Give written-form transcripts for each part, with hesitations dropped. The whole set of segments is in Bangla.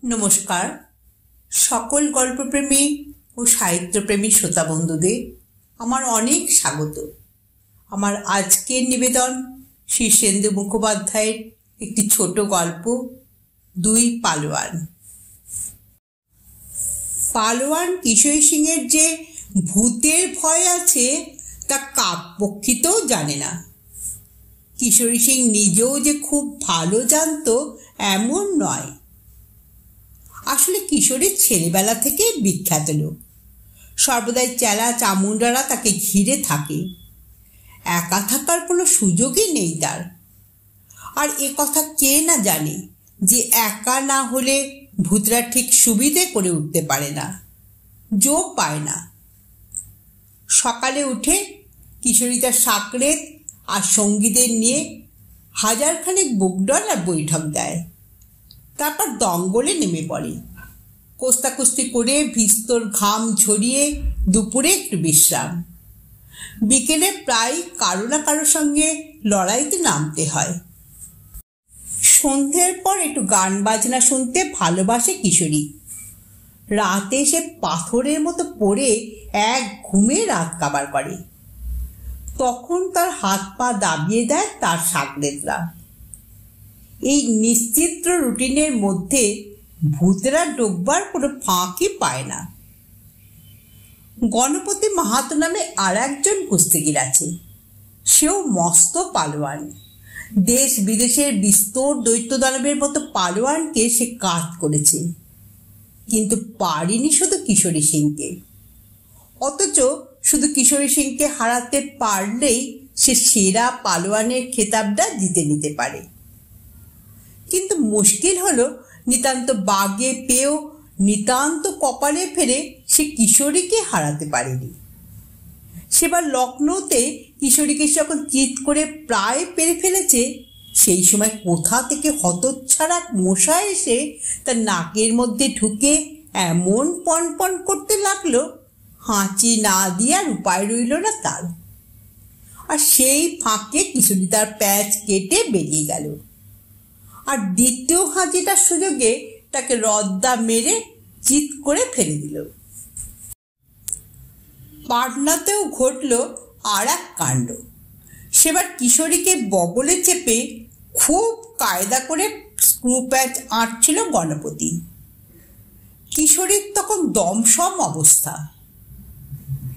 নমস্কার সকল গল্পপ্রেমী ও সাহিত্যপ্রেমী শ্রোতা বন্ধুদের আমার অনেক স্বাগত। আমার আজকের নিবেদন শীর্ষেন্দু মুখোপাধ্যায়ের একটি ছোট গল্প, দুই পালোয়ান। পালোয়ান কিশোরী সিংয়ের যে ভূতের ভয় আছে তা কাকপক্ষিতেও জানে না। কিশোরী সিং নিজেও যে খুব ভালো জানত এমন নয়। আসলে কিশোরীর ছেলেবেলা থেকে বিখ্যাত লোক, সর্বদাই চেলা চামুন্ডারা তাকে ঘিরে থাকে। একা থাকার কোনো সুযোগই নেই তার। আর এ কথা কে না জানে যে একা না হলে ভূতরা ঠিক সুবিধে করে উঠতে পারে না, যোগ পায় না। সকালে উঠে কিশোরী তার সাকরেত আর সঙ্গীদের নিয়ে হাজারখানেক বুকডল আর বৈঠক দেয়। তারপর দঙ্গলে নেমে পড়ে। কোস্তাকুস্তি করে ভিস্তর ঘাম ঝরিয়ে দুপুরে একটু বিশ্রাম। বিকেলে প্রায় কারো না কারোর সঙ্গে লড়াইতে নামতে হয়। সন্ধ্যের পর একটু গান বাজনা শুনতে ভালোবাসে কিশোরী। রাতে সে পাথরের মতো পড়ে এক ঘুমে রাত কাবার করে। তখন তার হাত পা দাবিয়ে দেয় তার সাকরেতরা। এই নিশ্চিত্র রুটিনের মধ্যে ভূতেরা ডোববার কোনো ফাঁকই পায় না। গণপতি মাহাতো নামে আর একজন কুস্তিগির আছে। সেও মস্ত পালোয়ান। দেশ বিদেশের বিস্তর দৈত্য দানবের মতো পালোয়ানকে সে কাজ করেছে, কিন্তু পারেনি শুধু কিশোরী সিংকে। অথচ শুধু কিশোরী সিংকে হারাতে পারলেই সে সেরা পালোয়ানের খেতাবটা জিতে নিতে পারে। কিন্তু মুশকিল হলো, নিতান্ত বাগে পেয়েও নিতান্ত কপালে ফেরে সে কিশোরীকে হারাতে পারেনি। সেবার লখনৌতে কিশোরীকে যখন চিৎ করে প্রায় পেরে ফেলেছে, সেই সময় কোথা থেকে হতচ্ছাড়া মশা এসে তার নাকের মধ্যে ঢুকে এমন পনপন করতে লাগলো, হাঁচি না দিয়ে আর উপায় রইল না তার। আর সেই ফাঁকে কিশোরী তার প্যাচ কেটে বেরিয়ে গেল। আর দ্বিতীয় হাঁচিটার সুযোগে তাকে রদ্দা মেরে চিৎ করে ফেলে দিল। পাটনাতেও ঘটল আর এক কাণ্ড। সেবার কিশোরীকে বগলে চেপে খুব কায়দা করে স্ক্রু প্যাচ আঁটছিল গণপতি। কিশোরীর তখন দমসম অবস্থা।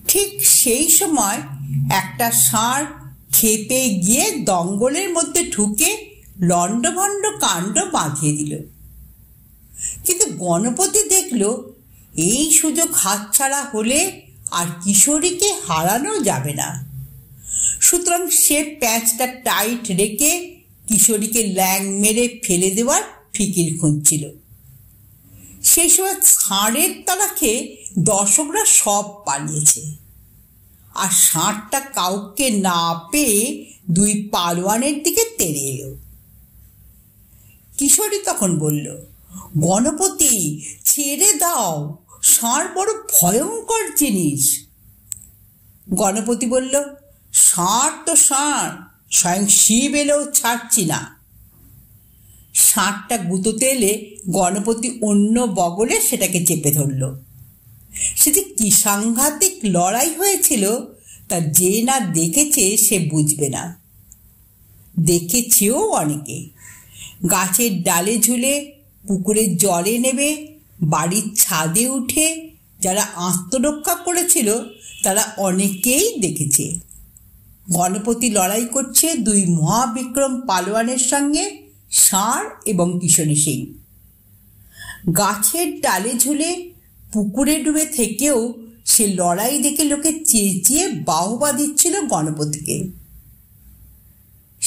ঠিক সেই সময় একটা ষাঁড় খেপে গিয়ে দঙ্গলের মধ্যে ঢুকে লণ্ডভণ্ড কাণ্ড বাঁধিয়ে দিল। কিন্তু গণপতি দেখল এই সুযোগ হাতছাড়া হলে আর কিশোরীকে হারানো যাবে না। সুতরাং সে প্যাঁচটা টাইট রেখে কিশোরীকে ল্যাং মেরে ফেলে দেওয়ার ফিকির খুঁজছিল। সেই সময় ষাঁড়ের তাড়া খেয়ে দর্শকরা সব পালিয়েছে। আর ষাঁড়টা কাউকে না পেয়ে দুই পালোয়ানের দিকে তেড়ে এলো। কিশোরী তখন বলল, গণপতি ছেড়ে দাও, ষাঁড় বড় ভয়ঙ্কর জিনিস। গণপতি বলল, ষাঁড় তো ষাঁড়, স্বয়ং শিব এলেও ছাড়ছি না। ষাঁড়টা গুঁতোতে এলে গণপতি অন্য বগলে সেটাকে চেপে ধরল। সেটি কি সাংঘাতিক লড়াই হয়েছিল তা যে না দেখেছে সে বুঝবে না। দেখেছেও অনেকে। গাছের ডালে ঝুলে, পুকুরের জলে নেবে, বাড়ির ছাদে উঠে যারা আত্মরক্ষা করেছিল তারা অনেকেই দেখেছে গণপতি লড়াই করছে দুই মহাবিক্রম পালোয়ানের সঙ্গে, ষাঁড় এবং কিশোরী সিং। গাছের ডালে ঝুলে, পুকুরে ডুবে থেকেও সে লড়াই দেখে লোকে চেঁচিয়ে বাহবা দিচ্ছিল গণপতিকে।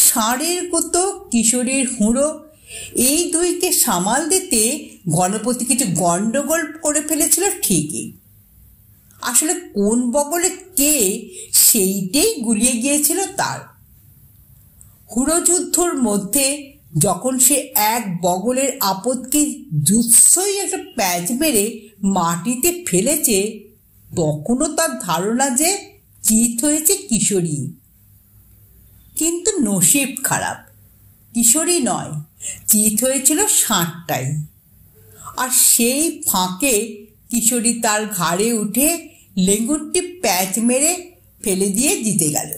ষাঁড়ের গুঁতো, কিশোরীর হুঁড়ো, এই দুইকে সামাল দিতে গণপতি কিছু গন্ডগোল করে ফেলেছিল ঠিকই। আসলে কোন বগলে কে সেইটাই গুলিয়ে গিয়েছিল তার। হুড়ো যুদ্ধর মধ্যে যখন সে এক বগলের আপদকে জুৎসই একটা প্যাচ মেরে মাটিতে ফেলেছে, তখনও তার ধারণা যে চিৎ হয়েছে কিশোরী। কিন্তু নসিব খারাপ, কিশোরী নয়, চিৎ হয়েছিল ষাঁড়টাই। আর সেই ফাঁকে কিশোরী তার ঘাড়ে উঠে লেঙ্গুরটি প্যাচ মেরে ফেলে দিয়ে জিতে গেল।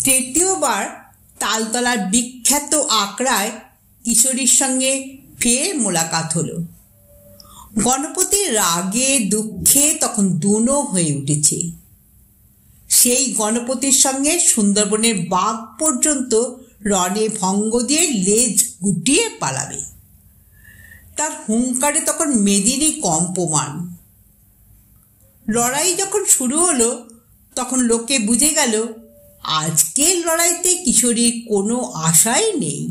তৃতীয়বার তালতলার বিখ্যাত আখড়ায় কিশোরীর সঙ্গে ফের মোলাকাত হলো। গণপতি রাগে দুঃখে তখন দুনো হয়ে উঠেছে। সেই গণপতির সঙ্গে সুন্দরবনের বাঘ পর্যন্ত রণে ভঙ্গ দিয়ে লেজ গুটিয়ে পালাবে। তার হুঙ্কারে তখন মেদিনী কম্পমান। লড়াই যখন শুরু হলো তখন লোকে বুঝে গেল আজকের লড়াইতে কিশোরীর কোনো আশাই নেই।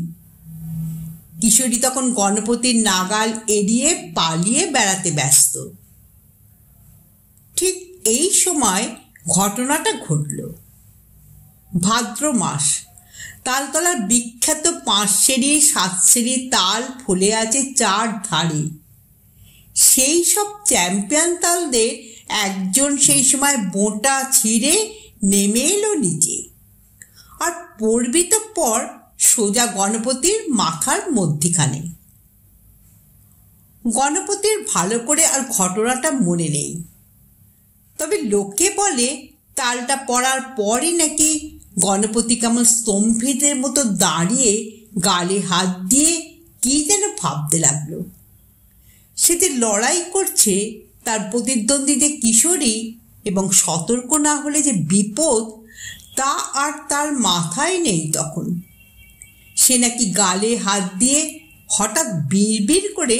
কিশোরী তখন গণপতির নাগাল এড়িয়ে পালিয়ে বেড়াতে ব্যস্ত। ঠিক এই সময় ঘটনাটা ঘটল। ভাদ্র মাস, তালতলার বিখ্যাত 5 সিঁড়ি 7 সিঁড়ি তাল ফুলে আছে চার ধারে। সেই সব চ্যাম্পিয়ন তালদের একজন সেই সময় বোঁটা ছিঁড়ে নেমে এলো নিচে, আর পড়বি তো পর সোজা গণপতির মাথার মধ্যিখানে। গণপতির ভালো করে আর ঘটনাটা মনে নেই, তবে লোকে বলে তালটা পড়ার পরই নাকি গণপতি কেমন স্তম্ভিতের মতো দাঁড়িয়ে গালে হাত দিয়ে কি যেন ভাবতে লাগলো। সে যে লড়াই করছে তার প্রতিদ্বন্দ্বী যে কিশোরী এবং সতর্ক না হলে যে বিপদ তা আর তার মাথায় নেই। তখন সে নাকি গালে হাত দিয়ে হঠাৎ বিড়বিড় করে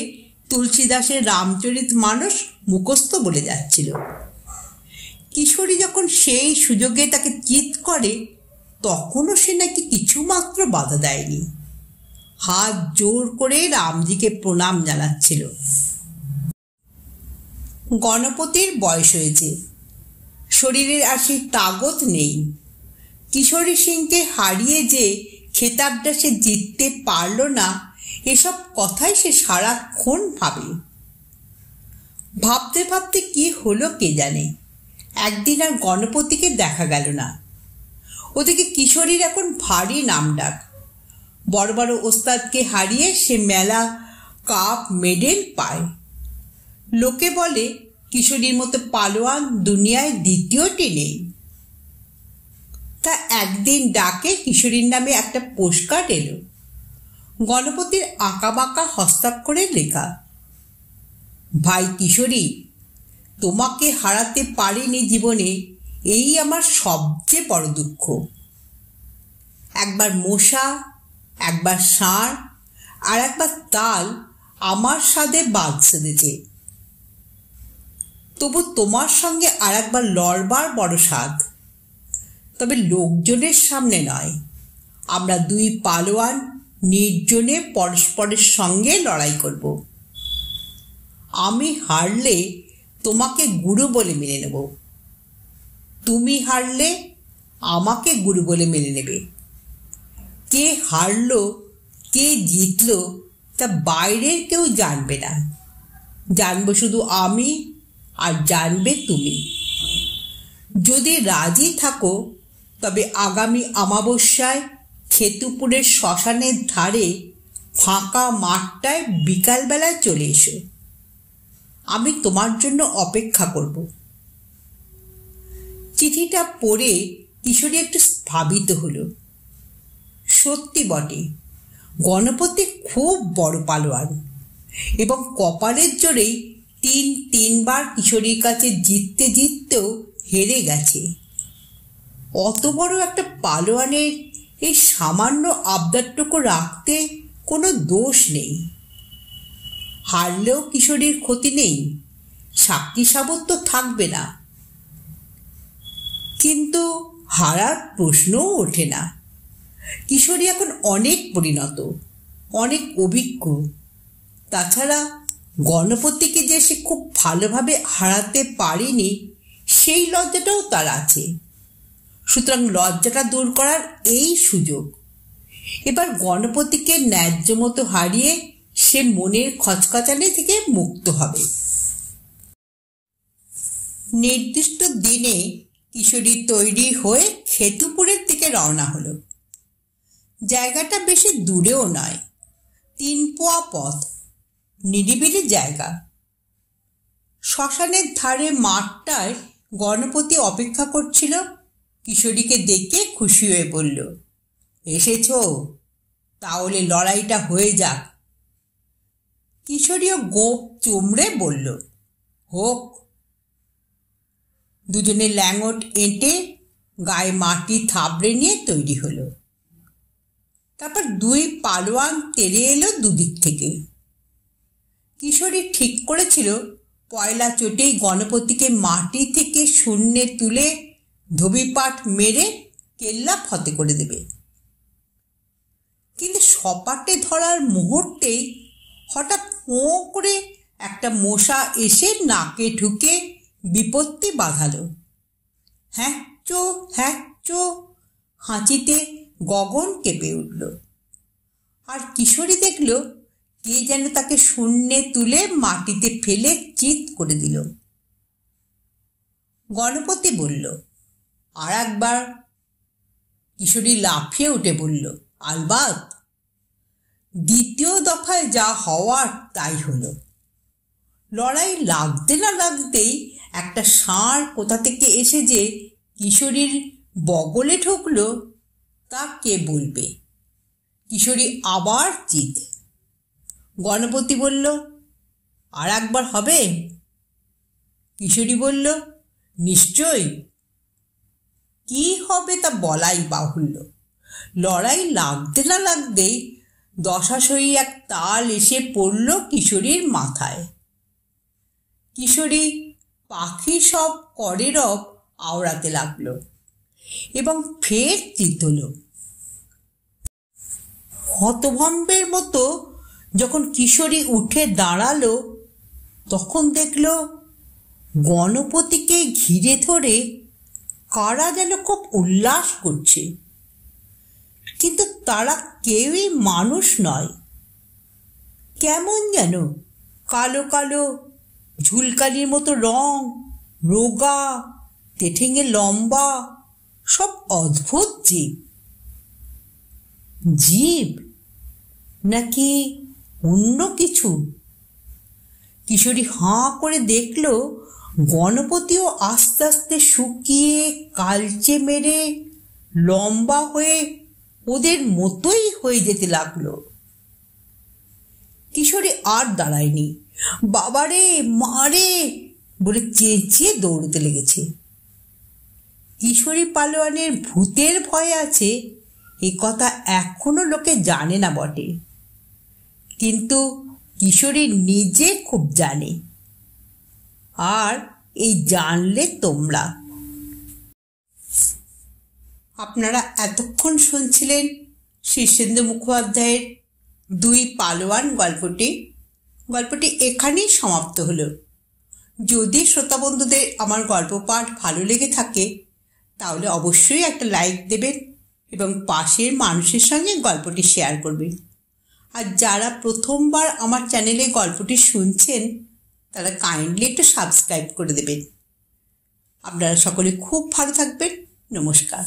তুলসীদাসের রামচরিতমানস মুখস্থ বলে যাচ্ছিল। কিশোরী যখন সেই সুযোগে তাকে চিৎ করে তখনও সে নাকি কিছুমাত্র বাধা দেয়নি, হাত জোর করে রামজিকে প্রণাম জানাচ্ছিল। গণপতির বয়স হয়েছে, শরীরের আর সেই তাগত নেই। কিশোরী সিংকে হারিয়ে যে খেতাবটা সে জিততে পারল না, এসব কথাই সে সারাক্ষণ ভাবে। ভাবতে ভাবতে কি হলো কে জানে, একদিন আর গণপতিকে দেখা গেল না। ওদিকে কিশোরীর এখন ভারী নামডাক। বড় বড় ওস্তাদকে হারিয়ে সে মেলা কাপ মেডেল পায়। লোকে বলে কিশোরীর মতো পালোয়ান দুনিয়ায় দ্বিতীয়টি নেই। তা একদিন ডাকে কিশোরীর নামে একটা পোস্টকার্ড এলো। গণপতির আঁকাবাঁকা হস্তাক্ষরে লেখা, ভাই কিশোরী, তোমাকে হারাতে পারিনি জীবনে, এই আমার সবচেয়ে বড় দুঃখ। একবার মশা, একবার ষাঁড় আর একবার তাল আমার সাথে বাদ সেধেছে, তবু তোমার সঙ্গে আর একবার লড়বার বড় স্বাদ। তবে লোকজনের সামনে নয়, আমরা দুই পালোয়ান নির্জনে পরস্পরের সঙ্গে লড়াই করব। আমি হারলে তোমাকে গুরু বলে মেনে নেব, তুমি হারলে আমাকে গুরু বলে মেনে নেবে। কে হারলো কে জিতলো তা বাইরের কেউ জানবে না, জানবো শুধু আমি আর জানবে তুমি। যদি রাজি থাকো তবে আগামী অমাবস্যায় খেতুপুরের শ্মশানের ধারে ফাঁকা মাঠটায় বিকালবেলায় চলে এসো, আমি তোমার জন্য অপেক্ষা করব। চিঠিটা পড়ে কিশোরী একটু ভাবিত হলো। সত্যি বটে, গণপতি খুব বড় পালোয়ান এবং কপালের জোরেই তিনবার কিশোরীর কাছে জিততে জিততেও হেরে গেছে। অত বড় একটা পালোয়ানের এই সামান্য আবদারটুকু রাখতে কোনো দোষ নেই। হারলেও কিশোরীর ক্ষতি নেই, সাক্ষী সাবত্য থাকবে না। কিন্তু হারার প্রশ্নও ওঠে না। কিশোরী এখন অনেক পরিণত, অনেক অভিজ্ঞ। তাছাড়া গণপতিকে যে সে খুব ভালোভাবে হারাতে পারেনি সেই লজ্জাটাও তার আছে। সুতরাং লজ্জাটা দূর করার এই সুযোগ। এবার গণপতিকে ন্যায্য মতো হারিয়ে সে মনের খচখচানি থেকে মুক্ত হবে। নির্দিষ্ট দিনে কিশোরী তৈরি হয়ে খেতুপুরের দিকে রওনা হলো। জায়গাটা বেশি দূরেও নয়, 3 পোয়া পথ, নিরিবিলি জায়গা। শ্মশানের ধারে মাঠটায় গণপতি অপেক্ষা করছিল। কিশোরীকে দেখে খুশি হয়ে বলল, এসেছ, তাহলে লড়াইটা হয়ে যাক। কিশোরীও গোঁফ চুমড়ে বলল, হোক। দুজনে ল্যাঙট এঁটে গায়ে মাটি থাবড়ে নিয়ে তৈরি হলো। তারপর 2 পালোয়ান তেড়ে এলো দুদিক থেকে। কিশোরী ঠিক করেছিল পয়লা চোটেই গণপতিকে মাটি থেকে শূন্যে তুলে ধবিপাট মেরে কেল্লা ফতে করে দেবে। কিন্তু সপাটে ধরার মুহূর্তেই হঠাৎ ফোঁ করে একটা মশা এসে নাকে ঢুকে বিপত্তি বাঁধালো। হ্যাঁচো হ্যাঁচো হাঁচিতে গগন কেঁপে উঠল। আর কিশোরী দেখল কে যেন তাকে শূন্যে তুলে মাটিতে ফেলে চিৎ করে দিল। গণপতি বলল, আর একবার। কিশোরী লাফিয়ে উঠে বলল, আলবাত। দ্বিতীয় দফায় যা হওয়ার তাই হলো। লড়াই লাগতে না লাগতেই একটা ষাঁড় কোথা থেকে এসে যে কিশোরীর বগলে ঢুকল তা কে বলবে। কিশোরী আবার চিৎ। গণপতি বলল, আর একবার হবে? কিশোরী বলল, নিশ্চয়ই। কি হবে তা বলাই বাহুল্য। লড়াই লাগতে না লাগতেই দশাশয়ী এক তাল এসে পড়ল কিশোরীর মাথায়। কিশোরী পাখি সব করে রব আওড়াতে লাগলো এবং ফের চিৎ হল। হতভম্বের মতো যখন কিশোরী উঠে দাঁড়ালো তখন দেখল গণপতিকে ঘিরে ধরে কারা যেন খুব উল্লাস করছে, কিন্তু তারা কেউই মানুষ নয়। কেমন যেন কালো কালো ঝুলকালির মতো রং, রোগা, তেঠেঙে লম্বা, সব অদ্ভুত জীব। জীব নাকি অন্য কিছু? কিশোরী হাঁ করে দেখল গণপতিও আস্তে আস্তে শুকিয়ে কালচে মেরে লম্বা হয়ে ওদের মতোই হয়ে যেতে লাগলো। কিশোরী আর দাঁড়ায়নি, বাবারে মারে বলে চেঁচিয়ে দৌড়তে লেগেছে। কিশোরী পালোয়ানের ভূতের ভয় আছে এ কথা এখনো লোকে জানে না বটে, কিন্তু কিশোরী নিজে খুব জানে। আর এই জানলে তোমরা। আপনারা এতক্ষণ শুনছিলেন শীর্ষেন্দু মুখোপাধ্যায়ের 2 পালোয়ান গল্পটি। গল্পটি এখানেই সমাপ্ত হলো। যদি শ্রোতা বন্ধুদের আমার গল্প পাঠ ভালো লেগে থাকে তাহলে অবশ্যই একটা লাইক দেবেন এবং পাশের মানুষের সঙ্গে গল্পটি শেয়ার করবেন। আর যারা প্রথমবার আমার চ্যানেলে গল্পটি শুনছেন তারা কাইন্ডলি একটু সাবস্ক্রাইব করে দেবেন। আপনারা সকলে খুব ভালো থাকবেন। নমস্কার।